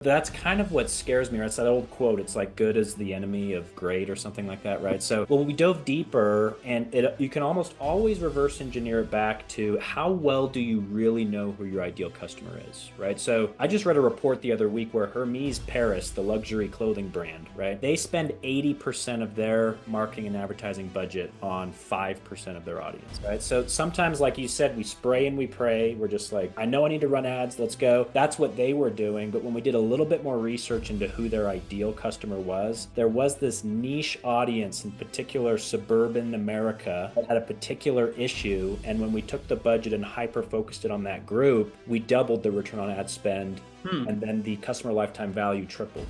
That's kind of what scares me, right? It's that old quote. It's like good is the enemy of great or something like that, right? So, well, we dove deeper and you can almost always reverse engineer it back to how well do you really know who your ideal customer is, right? So I just read a report the other week where Hermes Paris, the luxury clothing brand, right? They spend 80% of their marketing and advertising budget on 5% of their audience, right? So sometimes, like you said, we spray and we pray. We're just like, I know I need to run ads. Let's go. That's what they were doing. But when we did a little bit more research into who their ideal customer was, there was this niche audience, in particular suburban America, that had a particular issue. And when we took the budget and hyper focused it on that group, we doubled the return on ad spend, Hmm. and then the customer lifetime value tripled.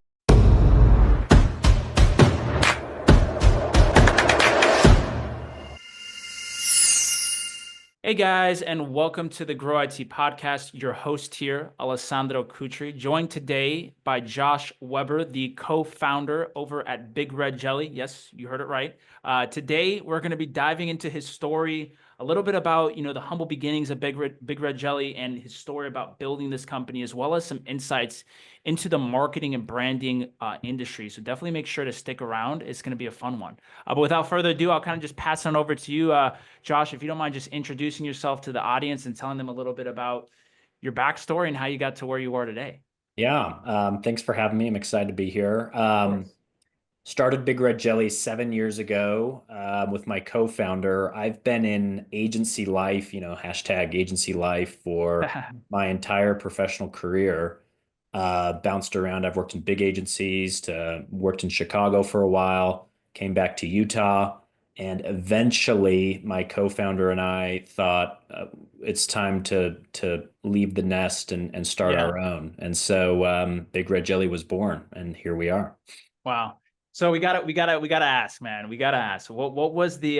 Hey guys, and welcome to the Grow IT podcast. Your host here, Alessandro Cutri, joined today by Josh Weber, the co-founder over at Big Red Jelly. Yes, you heard it right. Today, we're going to be diving into his story, a little bit about the humble beginnings of Big Red Jelly and his story about building this company, as well as some insights into the marketing and branding industry. So definitely make sure to stick around. It's going to be a fun one. But without further ado, I'll kind of just pass on over to you. Josh, if you don't mind just introducing yourself to the audience and telling them a little bit about your backstory and how you got to where you are today. Yeah, thanks for having me. I'm excited to be here. Of course. Started Big Red Jelly 7 years ago with my co-founder. I've been in agency life, hashtag agency life for my entire professional career. Bounced around. I've worked in big agencies, to worked in Chicago for a while, came back to Utah, and eventually my co-founder and I thought it's time to leave the nest and start Yeah. our own. And so Big Red Jelly was born, and here we are. Wow. So we gotta ask, man. We gotta ask. What was the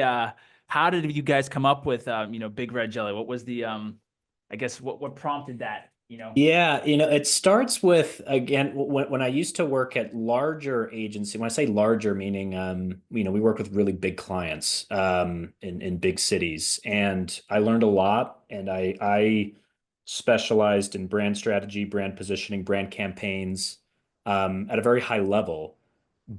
how did you guys come up with Big Red Jelly? What was the I guess what prompted that, Yeah, it starts with again when I used to work at larger agency. When I say larger, meaning we work with really big clients in big cities, and I learned a lot. And I specialized in brand strategy, brand positioning, brand campaigns at a very high level.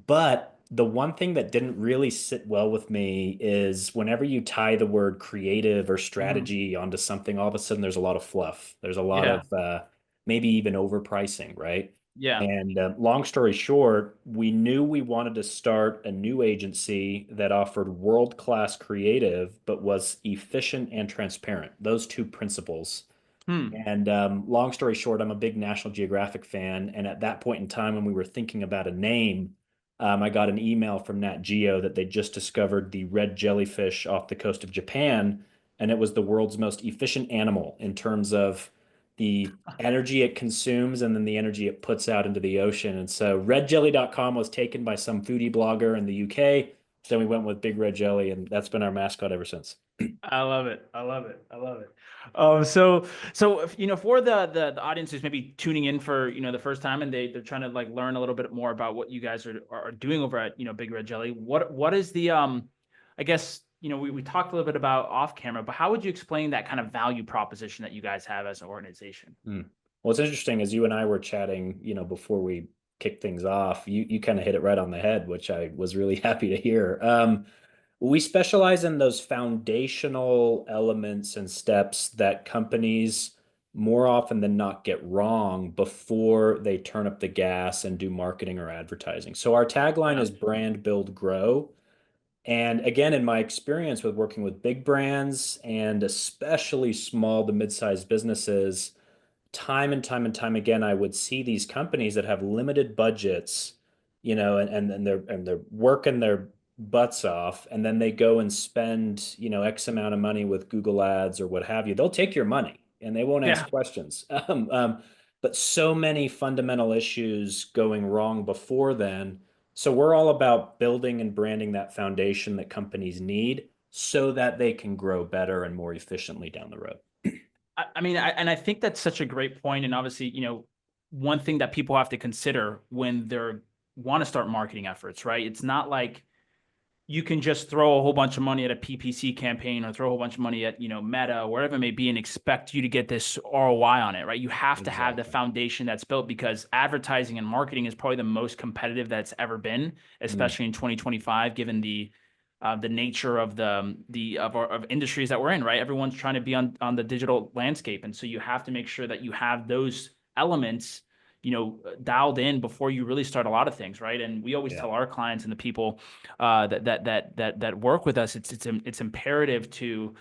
But the one thing that didn't really sit well with me is whenever you tie the word creative or Mhm. strategy onto something, all of a sudden there's a lot of fluff. There's a lot Yeah. of maybe even overpricing, right? Yeah. And long story short, we knew we wanted to start a new agency that offered world-class creative, but was efficient and transparent. Those two principles. Hmm. And long story short, I'm a big National Geographic fan. And at that point in time, when we were thinking about a name, I got an email from Nat Geo that they just discovered the red jellyfish off the coast of Japan. And it was the world's most efficient animal in terms of the energy it consumes and then the energy it puts out into the ocean. And so redjelly.com was taken by some foodie blogger in the UK. Then we went with Big Red Jelly, and that's been our mascot ever since. I love it. I love it. I love it. So if, for the audience who's maybe tuning in for the first time and they're trying to like learn a little bit more about what you guys are doing over at Big Red Jelly, what is the I guess we talked a little bit about off camera, but how would you explain that kind of value proposition that you guys have as an organization? Hmm. Well, it's interesting as you and I were chatting, before we kicked things off, you kind of hit it right on the head, which I was really happy to hear. We specialize in those foundational elements and steps that companies more often than not get wrong before they turn up the gas and do marketing or advertising. So our tagline Yeah. is brand, build, grow. And again, in my experience with working with big brands and especially small to mid-sized businesses, time and time and time again, I would see these companies that have limited budgets, and they're working their butts off, and then they go and spend, X amount of money with Google Ads or what have you. They'll take your money and they won't ask Yeah. questions. But so many fundamental issues going wrong before then. So we're all about building and branding that foundation that companies need so that they can grow better and more efficiently down the road. I mean, I think that's such a great point, and obviously, one thing that people have to consider when they're want to start marketing efforts, right? It's not like you can just throw a whole bunch of money at a PPC campaign or throw a whole bunch of money at, Meta, wherever it may be, and expect you to get this ROI on it, right? You have to have the Exactly. foundation that's built, because advertising and marketing is probably the most competitive that's ever been, Mm, especially in 2025, given the nature of of industries that we're in, right? Everyone's trying to be on the digital landscape, and so you have to make sure that you have those elements, dialed in before you really start a lot of things, right? And we always yeah. tell our clients and the people that work with us, it's imperative to,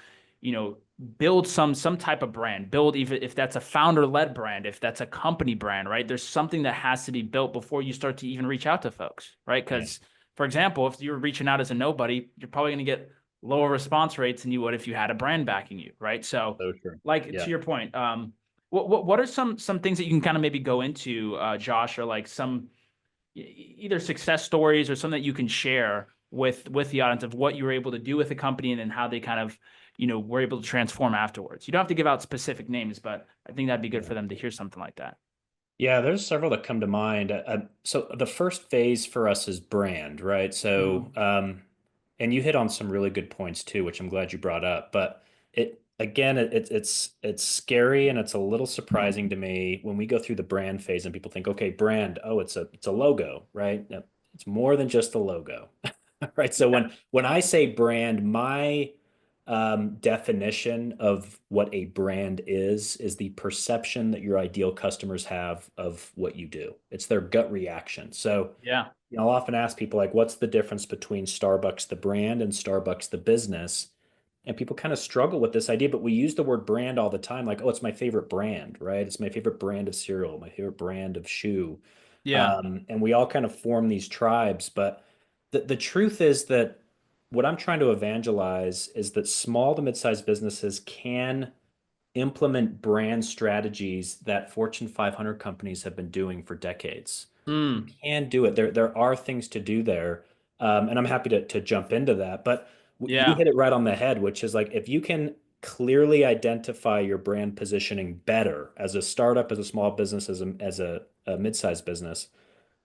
build some type of brand, build, even if that's a founder led brand, if that's a company brand, right? There's something that has to be built before you start to even reach out to folks, right? Yeah. Because, for example, if you're reaching out as a nobody, you're probably going to get lower response rates than you would if you had a brand backing you, right? So, So true. like, Yeah. to your point, what are some things that you can kind of maybe go into, Josh, or like some either success stories or something that you can share with the audience of what you were able to do with the company, and then how they kind of, were able to transform afterwards? You don't have to give out specific names, but I think that'd be good Yeah. for them to hear something like that. Yeah, there's several that come to mind. So the first phase for us is brand, right? So, Mhm. and you hit on some really good points too, which I'm glad you brought up. But it again, it's scary and it's a little surprising to me when we go through the brand phase and people think, okay, brand, oh, it's a logo, right? No, it's more than just the logo, right? So Yeah. when I say brand, my definition of what a brand is the perception that your ideal customers have of what you do. It's their gut reaction. So, Yeah. I'll often ask people like, what's the difference between Starbucks the brand and Starbucks the business? And people kind of struggle with this idea, but we use the word brand all the time, like, oh, it's my favorite brand, right? It's my favorite brand of cereal, my favorite brand of shoe. Yeah. And we all kind of form these tribes, but the truth is that what I'm trying to evangelize is that small to mid-sized businesses can implement brand strategies that Fortune 500 companies have been doing for decades. You Mm. can do it. There are things to do there, and I'm happy to jump into that. But you Yeah. hit it right on the head, which is like if you can clearly identify your brand positioning better as a startup, as a small business, as a mid-sized business,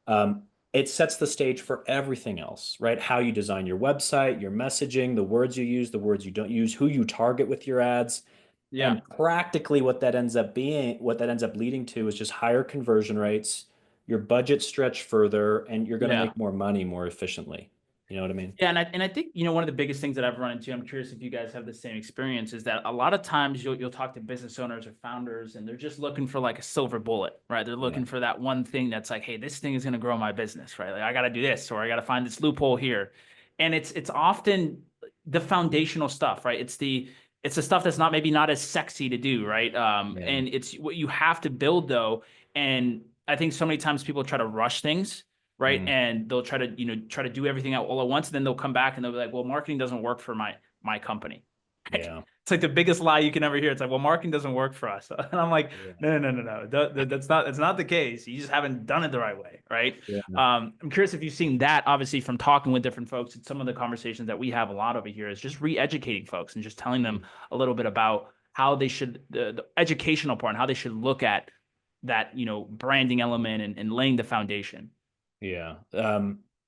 um, it sets the stage for everything else, right? How you design your website, your messaging, the words you use, the words you don't use, who you target with your ads. Yeah. And practically what that ends up leading to is just higher conversion rates, your budget stretch further, and you're going to Yeah. make more money more efficiently. You know what I mean? Yeah, and I think, one of the biggest things that I've run into, I'm curious if you guys have the same experience, is that a lot of times you'll talk to business owners or founders, and they're just looking for like a silver bullet, right? They're Yeah. looking for that one thing that's like, hey, this thing is going to grow my business, right? Like, I got to do this, or I got to find this loophole here, and it's often the foundational stuff, right? It's the stuff that's not as sexy to do, right? Yeah. And it's what you have to build though, and I think so many times people try to rush things, right? Mm, And they'll try to do everything out all at once, and then they'll come back and they'll be like, well, marketing doesn't work for my company. yeah. It's like the biggest lie you can ever hear. It's like, well, marketing doesn't work for us. And I'm like, Yeah. no. That's not the case. You just haven't done it the right way, right? Yeah. I'm curious if you've seen that, obviously, from talking with different folks. And some of the conversations that we have a lot over here is just re-educating folks and just telling them Mm. a little bit about how they should, the educational part, and how they should look at that, branding element, and laying the foundation. Yeah.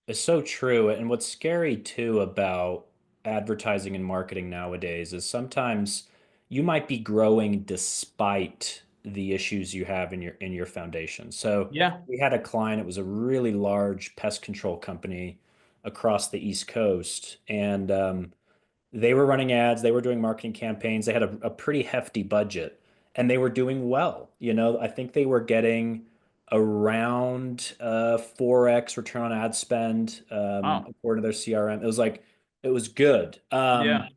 It's so true. And what's scary too about advertising and marketing nowadays is sometimes you might be growing despite the issues you have in your foundation. So Yeah. we had a client, it was a really large pest control company across the East Coast, and they were running ads, they were doing marketing campaigns, they had a pretty hefty budget, and they were doing well. I think they were getting around 4x return on ad spend, Oh, according to their CRM. It was good. yeah.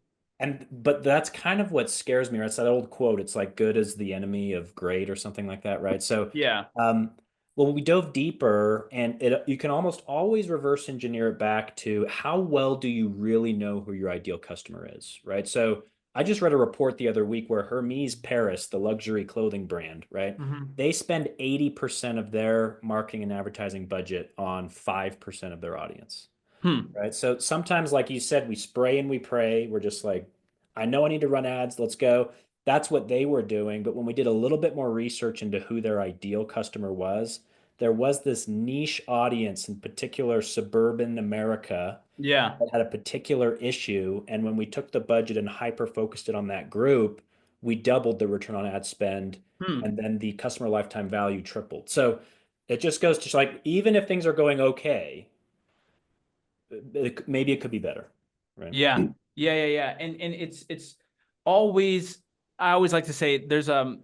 And but that's kind of what scares me, right? It's that old quote, it's like good is the enemy of great or something like that, right? So Yeah. um, well, we dove deeper, and you can almost always reverse engineer it back to how well do you really know who your ideal customer is, right? So I just read a report the other week where Hermes Paris, the luxury clothing brand, right? Hmm. They spend 80% of their marketing and advertising budget on 5% of their audience, Hmm. right? So sometimes, like you said, we spray and we pray. We're just like, I know I need to run ads. Let's go. That's what they were doing. But when we did a little bit more research into who their ideal customer was, there was this niche audience, in particular suburban America, Yeah. that had a particular issue. And when we took the budget and hyper focused it on that group, we doubled the return on ad spend, Hmm. and then the customer lifetime value tripled. So it just goes to like, even if things are going okay, maybe it could be better, right? Yeah. Yeah, yeah, yeah. And it's always, I always like to say there's an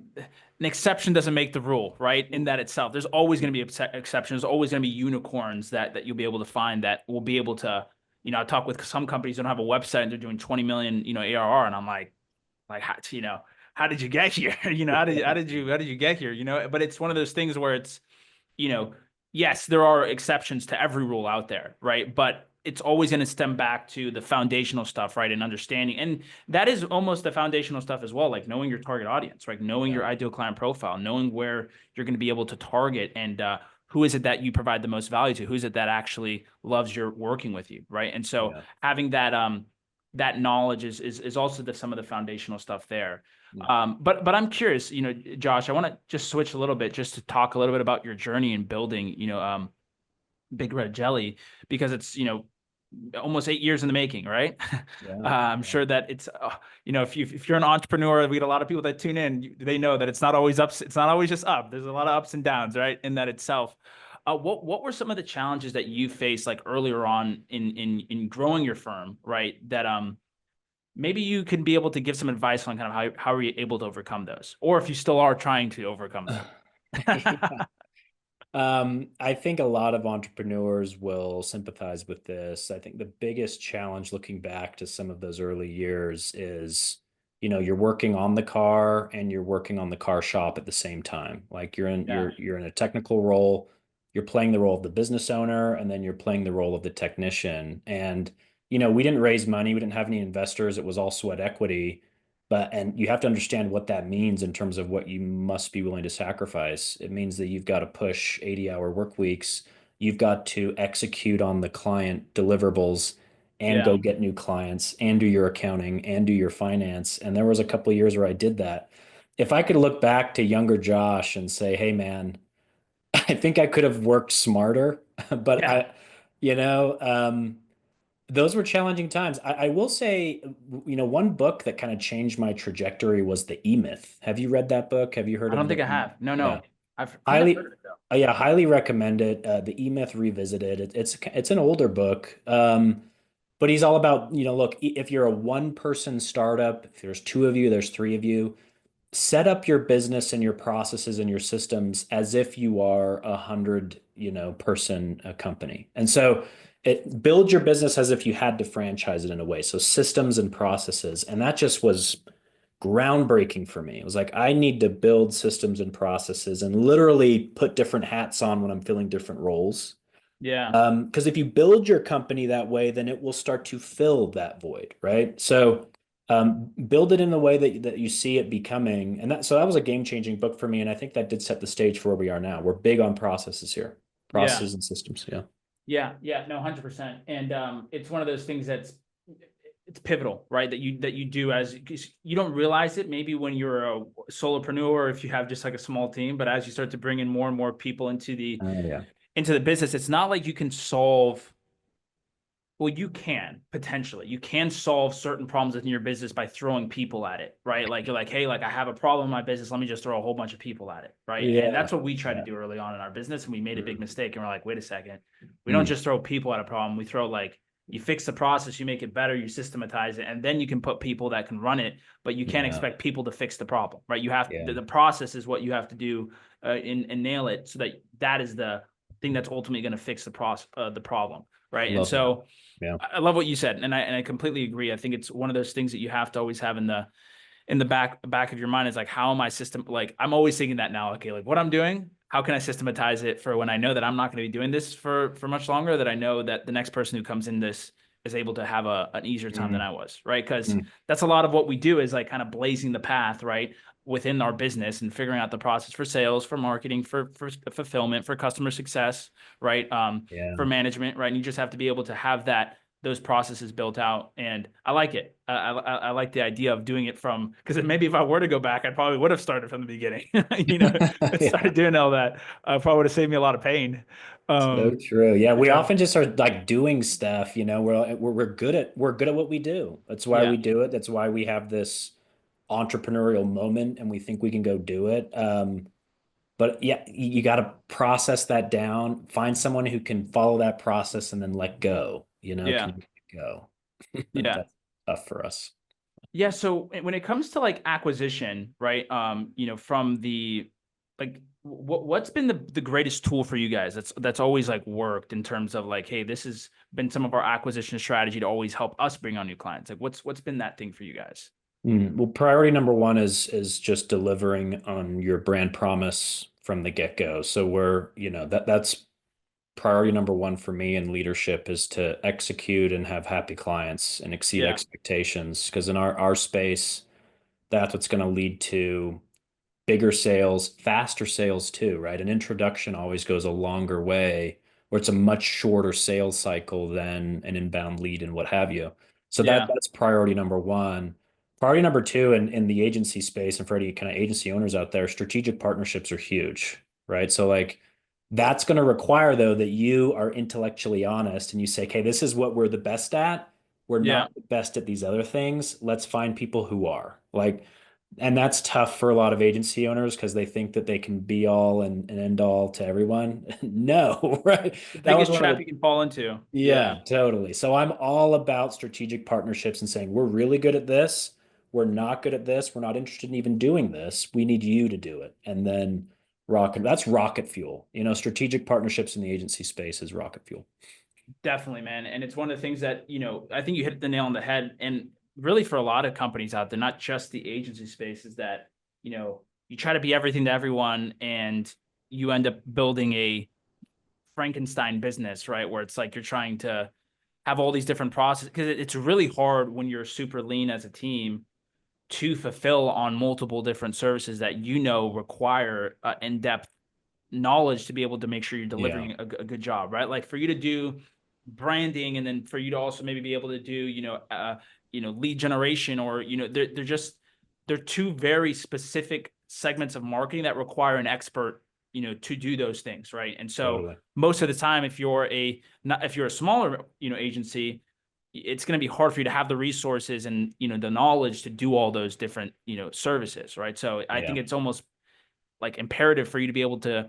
exception doesn't make the rule, right? In that itself. There's always going to be exceptions, there's always going to be unicorns that you'll be able to find that will be able to, I talk with some companies that don't have a website and they're doing 20 million, ARR, and I'm like how, how did you get here? How did you get here? But it's one of those things where it's, you know, yes, there are exceptions to every rule out there, right? But it's always going to stem back to the foundational stuff, right? And understanding. And that is almost the foundational stuff as well, like knowing your target audience, right? Knowing Yeah, your ideal client profile, knowing where you're going to be able to target and who is it that you provide the most value to? Who is it that actually loves your working with you, right? And so yeah, having that knowledge is also some of the foundational stuff there. yeah. But I'm curious, Josh, I want to just switch a little bit just to talk a little bit about your journey in building, Big Red Jelly, because it's, almost 8 years in the making, right? Yeah, I'm yeah. sure that it's, if you're an entrepreneur, we get a lot of people that tune in, they know that it's not always ups, it's not always just up. There's a lot of ups and downs, right? In that itself. What were some of the challenges that you faced like earlier on in growing your firm, right? That maybe you can be able to give some advice on kind of how are you able to overcome those, or if you still are trying to overcome them. I think a lot of entrepreneurs will sympathize with this. I think the biggest challenge looking back to some of those early years is, you're working on the car and you're working on the car shop at the same time. Like you're in Yeah. you're in a technical role, you're playing the role of the business owner, and then you're playing the role of the technician. And, we didn't raise money, we didn't have any investors, it was all sweat equity. And you have to understand what that means in terms of what you must be willing to sacrifice. It means that you've got to push 80-hour work weeks. You've got to execute on the client deliverables and Yeah. go get new clients and do your accounting and do your finance. And there was a couple of years where I did that. If I could look back to younger Josh and say, "Hey man, I think I could have worked smarter," but Yeah. those were challenging times. I will say, one book that kind of changed my trajectory was The E-Myth. Have you read that book? Have you heard I of don't the think I E-Myth? have. No, Yeah, no. I think I've heard highly, of it though. yeah, highly recommend it. The E-Myth Revisited. It's an older book, but he's all about, look, if you're a one-person startup, if there's two of you, there's three of you, set up your business and your processes and your systems as if you are 100, person company. And so build your business as if you had to franchise it in a way. So systems and processes. And that just was groundbreaking for me. It was like, I need to build systems and processes and literally put different hats on when I'm filling different roles. Yeah. Because if you build your company that way, then it will start to fill that void, right? So build it in the way that you see it becoming. And that was a game-changing book for me. And I think that did set the stage for where we are now. We're big on processes here, Yeah. processes and systems. Yeah. Yeah. Yeah. No, 100%. And it's one of those things it's pivotal, right? That you do as you don't realize it maybe when you're a solopreneur or if you have just like a small team, but as you start to bring in more and more people Oh, yeah. into the business, it's not like you can solve. Well, you can potentially. You can solve certain problems within your business by throwing people at it, right? Like you're like, hey, like I have a problem in my business. Let me just throw a whole bunch of people at it, right? And Yeah. that's what we tried to Yeah. do early on in our business, and we made a big Mhm. mistake. And we're like, wait a second, we don't Mm. just throw people at a problem. We throw like you fix the process, you make it better, you systematize it, and then you can put people that can run it. But you can't Yeah. expect people to fix the problem, right? You have Yeah. the process is what you have to do and nail it so that is the thing that's ultimately going to fix the problem, right? And Love that. so Yeah. I love what you said, and I completely agree. I think it's one of those things that you have to always have in the back of your mind is like, how am I like I'm always thinking that now. Okay, like what I'm doing, how can I systematize it for when I know that I'm not going to be doing this for much longer? That I know that the next person who comes in this is able to have an easier time than Mm. I was, right? Because Mm. that's a lot of what we do is like kind of blazing the path, right? Within our business and figuring out the process for sales, for marketing, for fulfillment, for customer success, right? For Yeah. management, right? And you just have to be able to have those processes built out, and I like it. I like the idea of doing it from, because maybe if I were to go back, I probably would have started from the beginning. You know, Yeah. started doing all that. Probably would have saved me a lot of pain. So Um, true. Yeah, we yeah, often just are like doing stuff, we're good at what we do. That's why yeah, we do it. That's why we have this entrepreneurial moment and we think we can go do it. But yeah, you got to process that down, find someone who can follow that process and then let go, yeah, can let go. yeah. That's tough for us. Yeah, so when it comes to like acquisition, right? From the like what's been the greatest tool for you guys that's always like worked in terms of like, hey, this has been some of our acquisition strategy to always help us bring on new clients. Like what's been that thing for you guys? Well, priority number one is just delivering on your brand promise from the get-go. So that's priority number one for me in leadership is to execute and have happy clients and exceed Yeah, expectations. Because in our space, that's what's going to lead to bigger sales, faster sales too, right? An introduction always goes a longer way, where it's a much shorter sales cycle than an inbound lead and what have you. So yeah, that's priority number one. Priority number two in the agency space and for any kind of agency owners out there, strategic partnerships are huge, right? So like that's going to require though that you are intellectually honest and you say, okay, this is what we're the best at. We're yeah. not the best at these other things. Let's find people who are. Like and that's tough for a lot of agency owners because they think that they can be all and end all to everyone. No, right? The That was biggest one of trap the, you can fall into. Yeah, yeah, totally. So I'm all about strategic partnerships and saying, we're really good at this. We're not good at this. We're not interested in even doing this. We need you to do it. And then that's rocket fuel. Strategic partnerships in the agency space is rocket fuel. definitely, man. And it's one of the things that, I think you hit the nail on the head. And really for a lot of companies out there, not just the agency space, is that, you try to be everything to everyone and you end up building a Frankenstein business, right? Where it's like you're trying to have all these different processes, because it's really hard when you're super lean as a team to fulfill on multiple different services that require in-depth knowledge to be able to make sure you're Yeah, delivering a good job, right? Like for you to do branding and then for you to also maybe be able to do, lead generation, or, they're two very specific segments of marketing that require an expert, to do those things, right? And so totally. most of the time, if you're a smaller, agency, it's going to be hard for you to have the resources and, the knowledge to do all those different, services, right? So I think Yeah. it's almost like imperative for you to be able to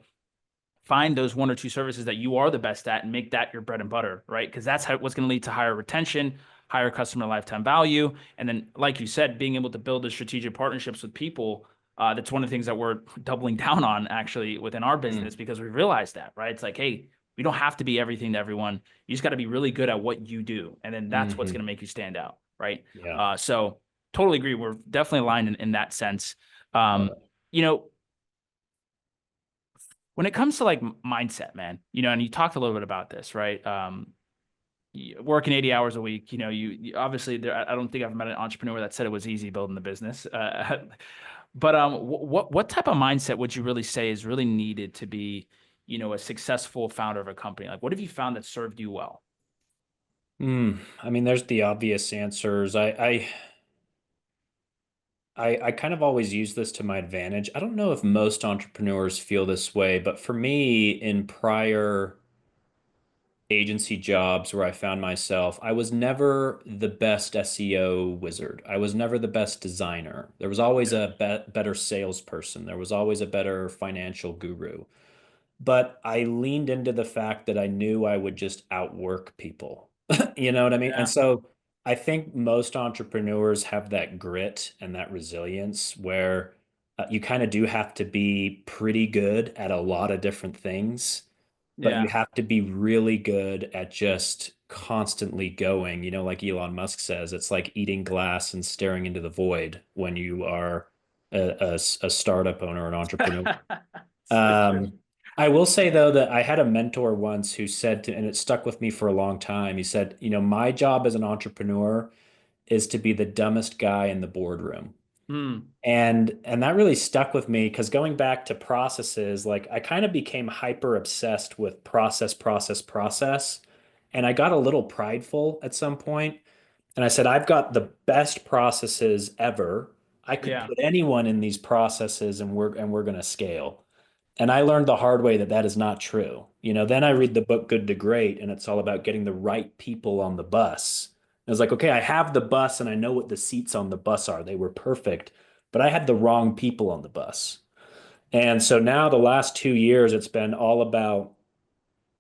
find those one or two services that you are the best at and make that your bread and butter, right? Because that's what's going to lead to higher retention, higher customer lifetime value. And then, like you said, being able to build the strategic partnerships with people. That's one of the things that we're doubling down on actually within our business, Mm. because we realized that, right? It's like, hey, we don't have to be everything to everyone. You just got to be really good at what you do. And then that's what's going to Hmm. make you stand out, right? Yeah. So totally agree. We're definitely aligned in that sense. Love Um, it. you know, when it comes to like mindset, man, and you talked a little bit about this, right? Working 80 hours a week, you obviously there, I don't think I've met an entrepreneur that said it was easy building the business. But what type of mindset would you really say is really needed to be, a successful founder of a company? Like, what have you found that served you well? I mean, there's the obvious answers. I kind of always use this to my advantage. I don't know if most entrepreneurs feel this way, but for me, in prior agency jobs where I found myself, I was never the best SEO wizard. I was never the best designer. There was always Yeah. a better salesperson. There was always a better financial guru. But I leaned into the fact that I knew I would just outwork people. You know what I mean? And Yeah. so I think most entrepreneurs have that grit and that resilience where you kind of do have to be pretty good at a lot of different things, but you Yeah. have to be really good at just constantly going. Like Elon Musk says, it's like eating glass and staring into the void when you are a startup owner, an entrepreneur. So true. I will say though that I had a mentor once who said to, and it stuck with me for a long time. He said, my job as an entrepreneur is to be the dumbest guy in the boardroom. Hmm. And that really stuck with me because going back to processes, like I kind of became hyper obsessed with process, process, process. And I got a little prideful at some point, and I said, I've got the best processes ever. I could Yeah. put anyone in these processes and we're going to scale. And I learned the hard way that that is not true. Then I read the book Good to Great, and it's all about getting the right people on the bus. And I was like, okay, I have the bus and I know what the seats on the bus are. They were perfect, but I had the wrong people on the bus. And so now the last 2 years, it's been all about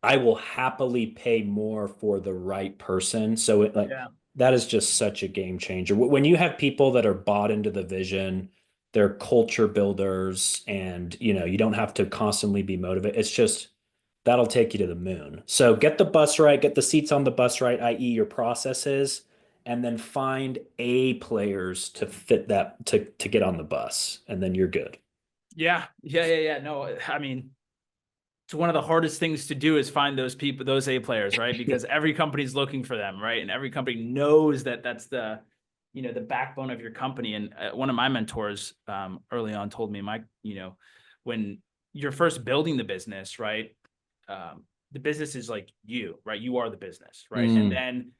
I will happily pay more for the right person. So Yeah. that is just such a game changer. When you have people that are bought into the vision, they're culture builders, and you don't have to constantly be motivated. It's just that'll take you to the moon. So get the bus right, get the seats on the bus right, i.e. your processes, and then find A players to fit that to get on the bus, and then you're good. Yeah. Yeah. Yeah. Yeah. No, I mean, it's one of the hardest things to do is find those people, those A players, right? Because every company's looking for them, right? And every company knows that that's the backbone of your company. And one of my mentors early on told me, when you're first building the business, right? The business is like you, right? You are the business, right? And Mm, then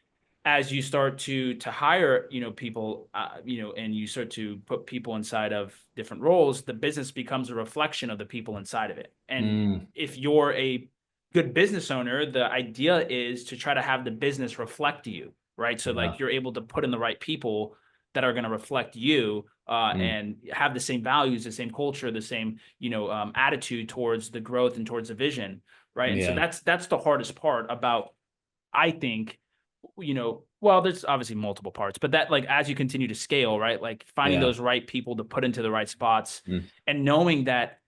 as you start to hire people and you start to put people inside of different roles, the business becomes a reflection of the people inside of it. And mm, if you're a good business owner, the idea is to try to have the business reflect you, right? So yeah. like you're able to put in the right people that are going to reflect you Mm, and have the same values, the same culture, the same attitude towards the growth and towards the vision, right? And so yeah. that's the hardest part about, I think, well, there's obviously multiple parts, but that, like, as you continue to scale, right, like finding Yeah. those right people to put into the right spots Mm. and knowing that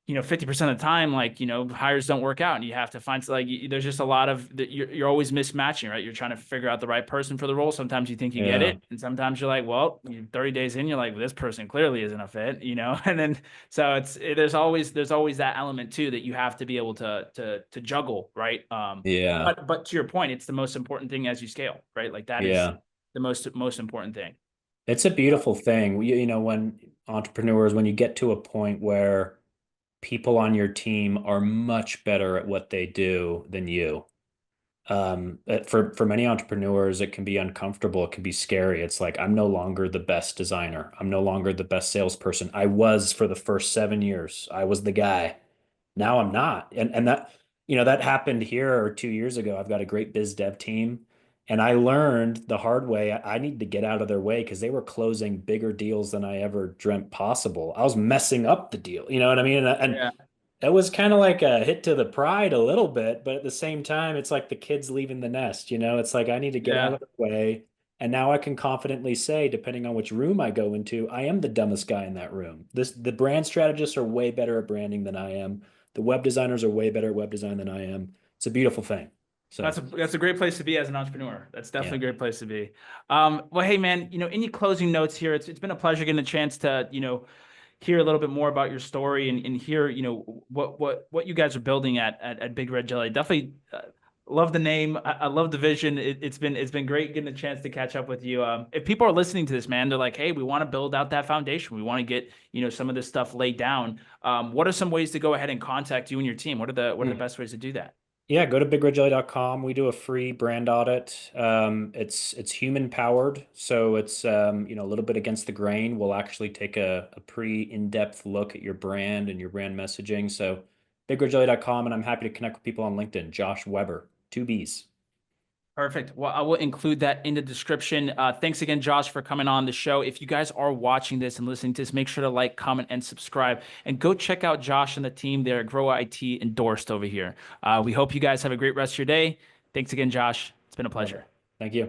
50% of the time, like, hires don't work out and you have to find, like, there's just a lot of, you're always mismatching, right? You're trying to figure out the right person for the role. Sometimes you think you get Yeah. it. And sometimes you're like, well, 30 days in, you're like, well, this person clearly isn't a fit, and then, so there's always that element too, that you have to be able to juggle, right? Yeah. But to your point, it's the most important thing as you scale, right? Like that is Yeah. the most important thing. It's a beautiful thing. When entrepreneurs, when you get to a point where people on your team are much better at what they do than you. For many entrepreneurs, it can be uncomfortable. It can be scary. It's like, I'm no longer the best designer. I'm no longer the best salesperson. I was for the first 7 years. I was the guy. Now I'm not. And that happened here 2 years ago. I've got a great biz dev team. And I learned the hard way. I need to get out of their way because they were closing bigger deals than I ever dreamt possible. I was messing up the deal. You know what I mean? And Yeah. it was kind of like a hit to the pride a little bit, but at the same time, it's like the kids leaving the nest. It's like I need to get out Yeah. of the way. And now I can confidently say, depending on which room I go into, I am the dumbest guy in that room. The brand strategists are way better at branding than I am. The web designers are way better at web design than I am. It's a beautiful thing. That's So, a great place to be as an entrepreneur. That's yeah. definitely a great place to be. Well, hey man, any closing notes here? It's been a pleasure getting a chance to hear a little bit more about your story and hear what you guys are building at Big Red Jelly. Definitely love the name. I love the vision. It's been great getting a chance to catch up with you. If people are listening to this, man, they're like, hey, we want to build out that foundation. We want to get some of this stuff laid down. What are some ways to go ahead and contact you and your team? What are the best ways to do that? Yeah, go to bigredjelly.com. We do a free brand audit. It's human powered, so it's a little bit against the grain. We'll actually take a pretty in-depth look at your brand and your brand messaging. So bigredjelly.com, and I'm happy to connect with people on LinkedIn. Josh Weber, two B's. Perfect. Well, I will include that in the description. Thanks again, Josh, for coming on the show. If you guys are watching this and listening to this, make sure to like, comment, and subscribe. And go check out Josh and the team there at Grow IT Endorsed over here. We hope you guys have a great rest of your day. Thanks again, Josh. It's been a Perfect. pleasure. Thank you.